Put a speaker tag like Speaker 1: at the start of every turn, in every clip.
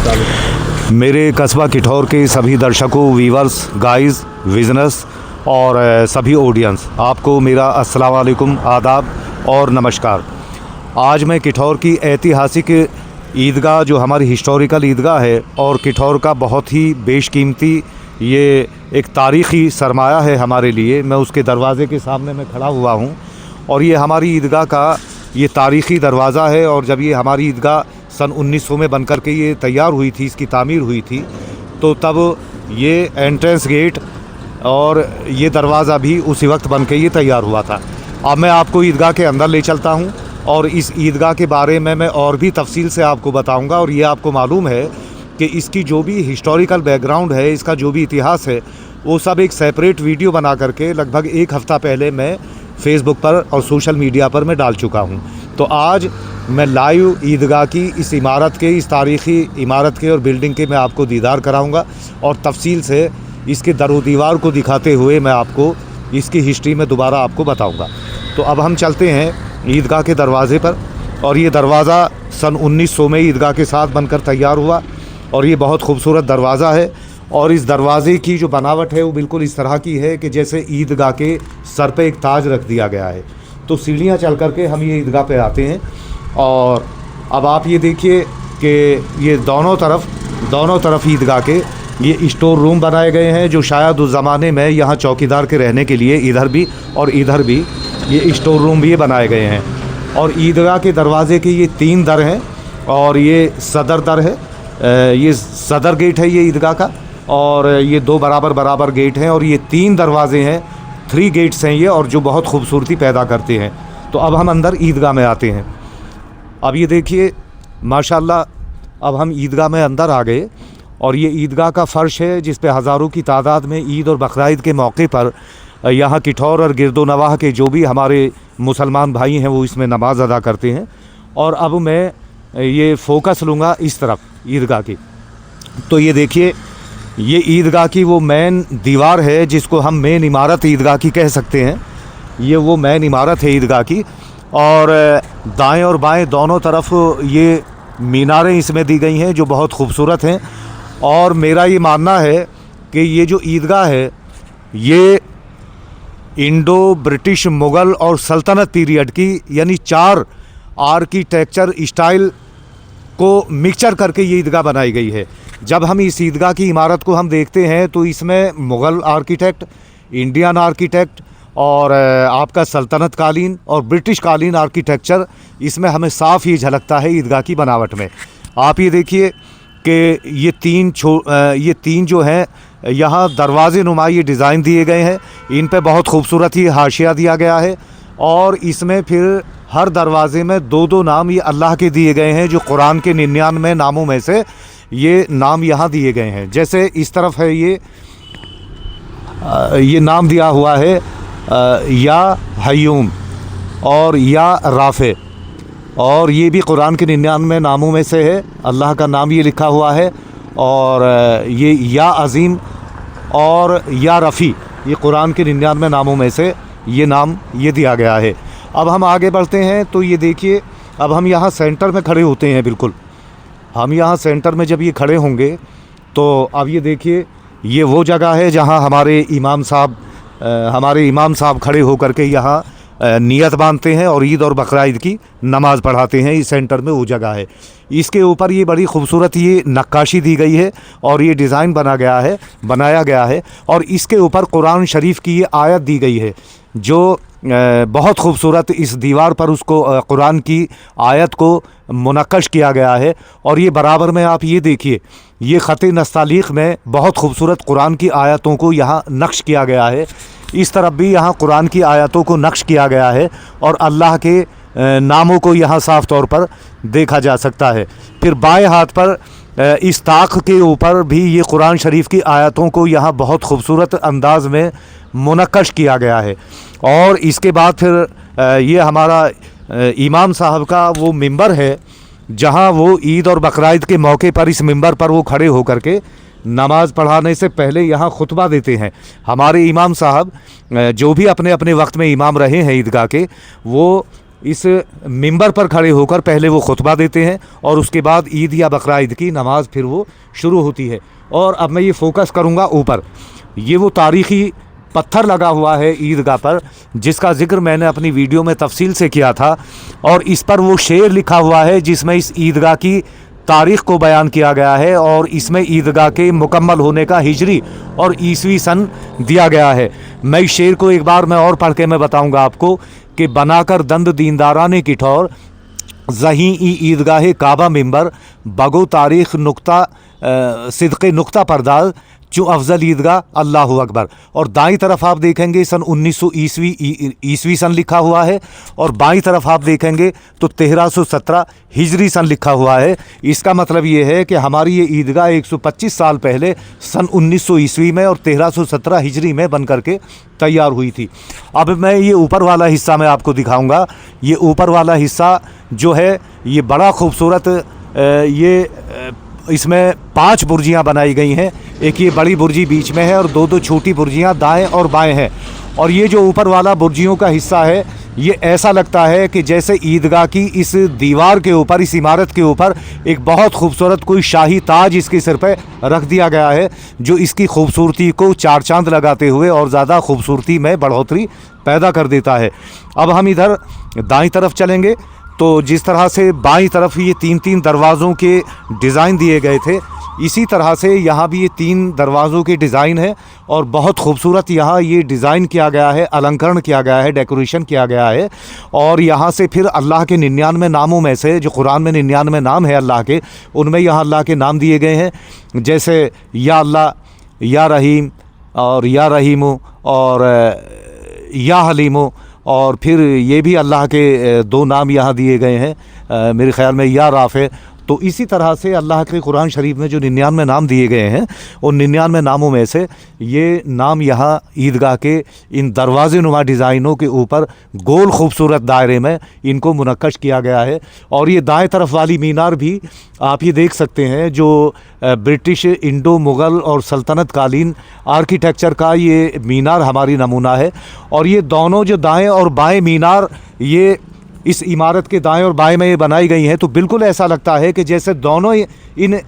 Speaker 1: मेरे कस्बा किठौर के सभी दर्शकों, वीवर्स, गाइस, विजनर्स और सभी ऑडियंस, आपको मेरा अस्सलाम वालेकुम, आदाब और नमस्कार। आज मैं किठौर की ऐतिहासिक ईदगाह, जो हमारी हिस्टोरिकल ईदगाह है और किठौर का बहुत ही बेशकीमती ये एक तारीख़ी सरमाया है हमारे लिए, मैं उसके दरवाज़े के सामने मैं खड़ा हुआ हूँ। और ये हमारी ईदगाह का ये तारीख़ी दरवाज़ा है। और जब ये हमारी ईदगाह सन 1900 में बनकर के ये तैयार हुई थी, इसकी तामीर हुई थी, तो तब ये एंट्रेंस गेट और ये दरवाज़ा भी उसी वक्त बन के ये तैयार हुआ था। अब मैं आपको ईदगाह के अंदर ले चलता हूँ और इस ईदगाह के बारे में मैं और भी तफसील से आपको बताऊँगा। और ये आपको मालूम है कि इसकी जो भी हिस्टोरिकल बैकग्राउंड है, इसका जो भी इतिहास है, वो सब एक सेपरेट वीडियो बना करके लगभग एक हफ़्ता पहले मैं फेसबुक पर और सोशल मीडिया पर मैं डाल चुका हूँ। तो आज मैं लाइव ईदगाह की इस इमारत के, इस तारीख़ी इमारत के और बिल्डिंग के मैं आपको दीदार कराऊँगा और तफसील से इसके दरो दीवार को दिखाते हुए मैं आपको इसकी हिस्ट्री में दोबारा आपको बताऊँगा। तो अब हम चलते हैं ईदगाह के दरवाज़े पर। और ये दरवाज़ा सन 1900 में ईदगाह के साथ बनकर तैयार हुआ और ये बहुत खूबसूरत दरवाज़ा है। और इस दरवाज़े की जो बनावट है वो बिल्कुल इस तरह की है कि जैसे ईदगाह के सर पे एक ताज रख दिया गया है। तो सीढ़ियाँ चल कर के हम ये ईदगाह पे आते हैं। और अब आप ये देखिए कि ये दोनों तरफ ईदगाह के ये स्टोर रूम बनाए गए हैं, जो शायद उस ज़माने में यहाँ चौकीदार के रहने के लिए इधर भी और इधर भी ये स्टोर रूम भी ये बनाए गए हैं। और ईदगाह के दरवाज़े के ये 3 दर हैं और ये सदर दर है, ये सदर गेट है ये ईदगाह का। और ये 2 बराबर गेट हैं और ये 3 दरवाज़े हैं, 3 गेट्स हैं ये, और जो बहुत खूबसूरती पैदा करते हैं। तो अब हम अंदर ईदगाह में आते हैं। अब ये देखिए माशाल्लाह, अब हम ईदगाह में अंदर आ गए और ये ईदगाह का फ़र्श है जिस पे हज़ारों की तादाद में ईद और बकरीद के मौके पर यहाँ किठौर और गिरदो नवाह के जो भी हमारे मुसलमान भाई हैं वो इसमें नमाज़ अदा करते हैं। और अब मैं ये फ़ोकस लूँगा इस तरफ ईदगाह की। तो ये देखिए, ये ईदगाह की वो मेन दीवार है जिसको हम मेन इमारत ईदगाह की कह सकते हैं। ये वो मेन इमारत है ईदगाह की। और दाएं और बाएं दोनों तरफ ये मीनारें इसमें दी गई हैं जो बहुत खूबसूरत हैं। और मेरा ये मानना है कि ये जो ईदगाह है ये इंडो ब्रिटिश, मुग़ल और सल्तनत पीरियड की, यानी 4 आर्किटेक्चर स्टाइल को मिक्सचर करके ये ईदगाह बनाई गई है। जब हम इस ईदगाह की इमारत को हम देखते हैं तो इसमें मुग़ल आर्किटेक्ट, इंडियन आर्किटेक्ट और आपका सल्तनत कालीन और ब्रिटिश कालीन आर्किटेक्चर इसमें हमें साफ़ ये झलकता है ईदगाह की बनावट में। आप ये देखिए कि ये तीन जो हैं यहाँ दरवाज़े नुमा ये डिज़ाइन दिए गए हैं, इन पे बहुत खूबसूरत ही हाशिया दिया गया है। और इसमें फिर हर दरवाज़े में 2-2 नाम ये अल्लाह के दिए गए हैं, जो कुरान के 99 नामों में से ये नाम यहाँ दिए गए हैं। जैसे इस तरफ है ये नाम दिया हुआ है या हयूम और या राफ़े, और ये भी कुरान के 99 नामों में से है, अल्लाह का नाम ये लिखा हुआ है। और ये या अज़ीम और या रफ़ी, ये कुरान के 99 नामों में से ये नाम ये दिया गया है। अब हम आगे बढ़ते हैं तो ये देखिए, अब हम यहाँ सेंटर में खड़े होते हैं। बिल्कुल हम यहाँ सेंटर में जब ये खड़े होंगे तो अब ये देखिए, ये वो जगह है जहाँ हमारे इमाम साहब खड़े होकर के यहाँ नियत बांधते हैं और ईद और बकरीद की नमाज़ पढ़ाते हैं। इस सेंटर में वो जगह है। इसके ऊपर ये बड़ी खूबसूरत ये नक्काशी दी गई है और ये डिज़ाइन बनाया गया है और इसके ऊपर कुरान शरीफ की ये आयत दी गई है, जो बहुत खूबसूरत इस दीवार पर उसको कुरान की आयत को मुनक्कश किया गया है। और ये बराबर में आप ये देखिए, ये ख़त नस्तालीक़ में बहुत खूबसूरत कुरान की आयतों को यहाँ नक्श किया गया है। इस तरफ भी यहाँ कुरान की आयतों को नक्श किया गया है और अल्लाह के नामों को यहाँ साफ़ तौर पर देखा जा सकता है। फिर बाएं हाथ पर इस ताक के ऊपर भी ये कुरान शरीफ की आयतों को यहाँ बहुत खूबसूरत अंदाज में मुनक्कश किया गया है। और इसके बाद फिर ये हमारा इमाम साहब का वो मिंबर है, जहाँ वो ईद और बकरीद के मौके पर इस मिंबर पर वो खड़े होकर के नमाज़ पढ़ाने से पहले यहाँ खुतबा देते हैं। हमारे इमाम साहब जो भी अपने अपने वक्त में इमाम रहे हैं ईदगाह के, वो इस मिंबर पर खड़े होकर पहले वो खुतबा देते हैं और उसके बाद ईद या बकरा ईद की नमाज़ फिर वो शुरू होती है। और अब मैं ये फ़ोकस करूँगा ऊपर, ये वो तारीख़ी पत्थर लगा हुआ है ईदगाह पर, जिसका ज़िक्र मैंने अपनी वीडियो में तफसील से किया था। और इस पर वो शेर लिखा हुआ है जिसमें इस ईदगाह की तारीख़ को बयान किया गया है और इसमें ईदगाह के मुकम्मल होने का हिजरी और ईसवी सन दिया गया है। मैं इस शेर को एक बार मैं और पढ़ के मैं बताऊँगा आपको कि बनाकर दंद दीनदाराने की ठौर, ज़हीं ई ईदगाह काबा मिंबर, बगो तारीख़ नुक्ता सिद्क़े नुक्ता परदाल, जो अफजल ईदगाह अल्लाहु अकबर। और दाईं तरफ आप देखेंगे सन 1900 ईसवी सन लिखा हुआ है और बाईं तरफ आप देखेंगे तो 1317 हिजरी सन लिखा हुआ है। इसका मतलब ये है कि हमारी ये ईदगाह 125 साल पहले सन 1900 ईस्वी में और 1317 हिजरी में बन करके तैयार हुई थी। अब मैं ये ऊपर वाला हिस्सा मैं आपको दिखाऊंगा। ये ऊपर वाला हिस्सा जो है ये बड़ा खूबसूरत, इसमें 5 बुर्जियाँ बनाई गई हैं। एक ये बड़ी बुर्जी बीच में है और 2 छोटी बुर्जियाँ दाएं और बाएं हैं। और ये जो ऊपर वाला बुर्जियों का हिस्सा है, ये ऐसा लगता है कि जैसे ईदगाह की इस दीवार के ऊपर, इस इमारत के ऊपर एक बहुत खूबसूरत कोई शाही ताज इसके सिर पे रख दिया गया है, जो इसकी खूबसूरती को चार चांद लगाते हुए और ज़्यादा खूबसूरती में बढ़ोतरी पैदा कर देता है। अब हम इधर दाईं तरफ चलेंगे तो जिस तरह से बाईं तरफ ये 3-3 दरवाज़ों के डिज़ाइन दिए गए थे, इसी तरह से यहाँ भी ये 3 दरवाज़ों के डिज़ाइन है और बहुत खूबसूरत यहाँ ये डिज़ाइन किया गया है, अलंकरण किया गया है, डेकोरेशन किया गया है। और यहाँ से फिर अल्लाह के 99 नामों में से, जो कुरान में 99 नाम है अल्लाह के, उनमें यहाँ अल्लाह के नाम दिए गए हैं, जैसे या अल्लाह, या रहीम और या रहीमो और या हलीमो। और फिर ये भी अल्लाह के 2 नाम यहाँ दिए गए हैं, मेरे ख़्याल में या राफ़े। तो इसी तरह से अल्लाह के कुरान शरीफ में जो 99 नाम दिए गए हैं, उन 99 नामों में से ये नाम यहाँ ईदगाह के इन दरवाज़े नुमा डिज़ाइनों के ऊपर गोल खूबसूरत दायरे में इनको मुनक्कश किया गया है। और ये दाएं तरफ वाली मीनार भी आप ये देख सकते हैं, जो ब्रिटिश, इंडो मुग़ल और सल्तनत कालीन आर्किटेक्चर का ये मीनार हमारी नमूना है। और ये दोनों जो दाएँ और बाएँ मीनार ये इस इमारत के दाएं और बाएं में ये बनाई गई हैं, तो बिल्कुल ऐसा लगता है कि जैसे दोनों इन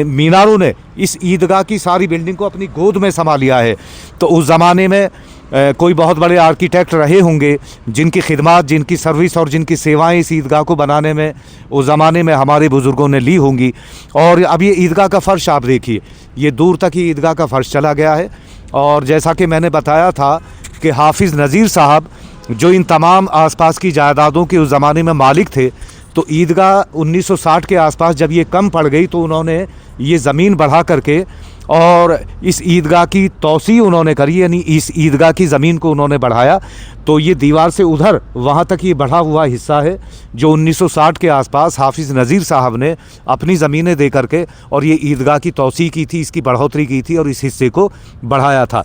Speaker 1: मीनारों ने इस ईदगाह की सारी बिल्डिंग को अपनी गोद में समा लिया है। तो उस ज़माने में कोई बहुत बड़े आर्किटेक्ट रहे होंगे जिनकी खिदमत, जिनकी सर्विस और जिनकी सेवाएं इस ईदगाह को बनाने में उस ज़माने में हमारे बुज़ुर्गों ने ली होंगी। और अब ये ईदगाह का फ़र्श आप देखिए, ये दूर तक ही ईदगाह का फ़र्श चला गया है। और जैसा कि मैंने बताया था कि हाफिज़ नज़ीर साहब जो इन तमाम आसपास की जायदादों के उस ज़माने में मालिक थे, तो ईदगाह 1960 के आसपास जब ये कम पड़ गई तो उन्होंने ये ज़मीन बढ़ा करके और इस ईदगाह की तोसी उन्होंने करी, यानी इस ईदगाह की ज़मीन को उन्होंने बढ़ाया। तो ये दीवार से उधर वहाँ तक ये बढ़ा हुआ हिस्सा है जो 1960 के आसपास हाफिज़ नज़ीर साहब ने अपनी ज़मीनें दे करके और ये ईदगाह की तोसी की थी, इसकी बढ़ोतरी की थी और इस हिस्से को बढ़ाया था।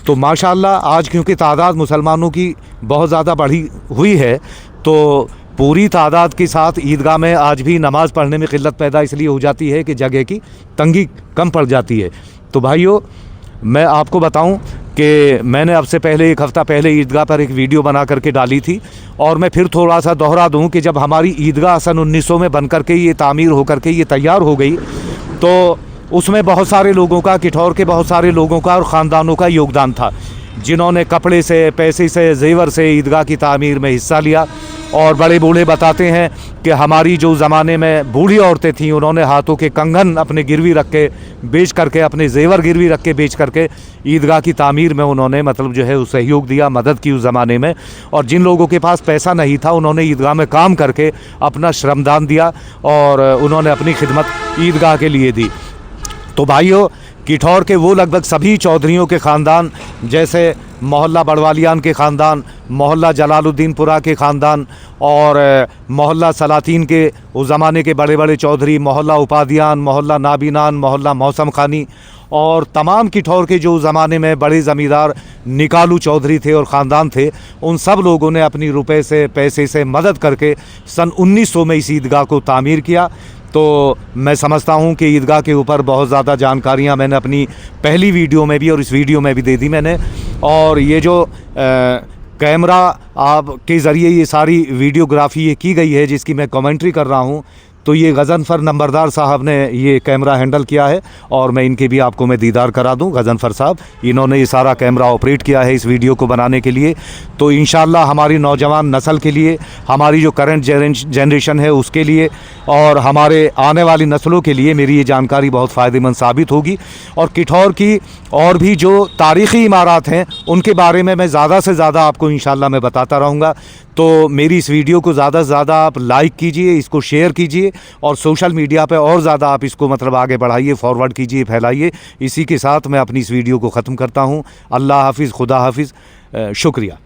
Speaker 1: तो माशाअल्लाह आज क्योंकि तादाद मुसलमानों की बहुत ज़्यादा बढ़ी हुई है, तो पूरी तादाद के साथ ईदगाह में आज भी नमाज़ पढ़ने में क़िल्लत पैदा इसलिए हो जाती है कि जगह की तंगी कम पड़ जाती है। तो भाइयों, मैं आपको बताऊं कि मैंने अब से पहले 1 हफ़्ता पहले ईदगाह पर एक वीडियो बना करके डाली थी और मैं फिर थोड़ा सा दोहरा दूं कि जब हमारी ईदगाह सन 1900 में बन करके ये तामीर हो करके ये तैयार हो गई, तो उसमें बहुत सारे लोगों का, किठौर के बहुत सारे लोगों का और ख़ानदानों का योगदान था, जिन्होंने कपड़े से, पैसे से, जेवर से ईदगाह की तामीर में हिस्सा लिया। और बड़े बूढ़े बताते हैं कि हमारी जो ज़माने में बूढ़ी औरतें थीं, उन्होंने हाथों के कंगन अपने गिरवी रख के बेच करके, अपने जेवर गिरवी रख के बेच करके ईदगाह की तामीर में उन्होंने मतलब जो है सहयोग दिया, मदद की उस ज़माने में। और जिन लोगों के पास पैसा नहीं था, उन्होंने ईदगाह में काम करके अपना श्रमदान दिया और उन्होंने अपनी खिदमत ईदगाह के लिए दी। तो भाइयों, किठौर के वो लगभग सभी चौधरियों के ख़ानदान, जैसे मोहल्ला बड़वालियान के ख़ानदान, मोहल्ला जलालुद्दीनपुरा के ख़ानदान और मोहल्ला सलातीन के उस ज़माने के बड़े बड़े चौधरी, मोहल्ला उपाधियान, मोहल्ला नाबीनान, मोहल्ला मौसम खानी और तमाम किठौर के जो ज़माने में बड़े ज़मींदार निकालू चौधरी थे और ख़ानदान थे, उन सब लोगों ने अपनी रुपए से, पैसे से मदद करके सन 1900 में इस ईदगाह को तामीर किया। तो मैं समझता हूँ कि ईदगाह के ऊपर बहुत ज़्यादा जानकारियाँ मैंने अपनी पहली वीडियो में भी और इस वीडियो में भी दे दी मैंने। और ये जो कैमरा आपके ज़रिए ये सारी वीडियोग्राफी ये की गई है जिसकी मैं कमेंट्री कर रहा हूँ, तो ये गज़नफ़र नंबरदार साहब ने ये कैमरा हैंडल किया है और मैं इनके भी आपको मैं दीदार करा दूं। गज़नफ़र साहब, इन्होंने ये सारा कैमरा ऑपरेट किया है इस वीडियो को बनाने के लिए। तो इंशाल्लाह हमारी नौजवान नस्ल के लिए, हमारी जो करंट जनरेशन है उसके लिए और हमारे आने वाली नस्लों के लिए मेरी ये जानकारी बहुत फ़ायदेमंद साबित होगी। और किठौर की और भी जो तारीख़ी इमारत हैं उनके बारे में मैं ज़्यादा से ज़्यादा आपको इंशाल्लाह मैं बताता रहूँगा। तो मेरी इस वीडियो को ज़्यादा से ज़्यादा आप लाइक कीजिए, इसको शेयर कीजिए और सोशल मीडिया पे और ज़्यादा आप इसको मतलब आगे बढ़ाइए, फॉरवर्ड कीजिए, फैलाइए। इसी के साथ मैं अपनी इस वीडियो को ख़त्म करता हूँ। अल्लाह हाफ़िज़, खुदा हाफ़िज़, शुक्रिया।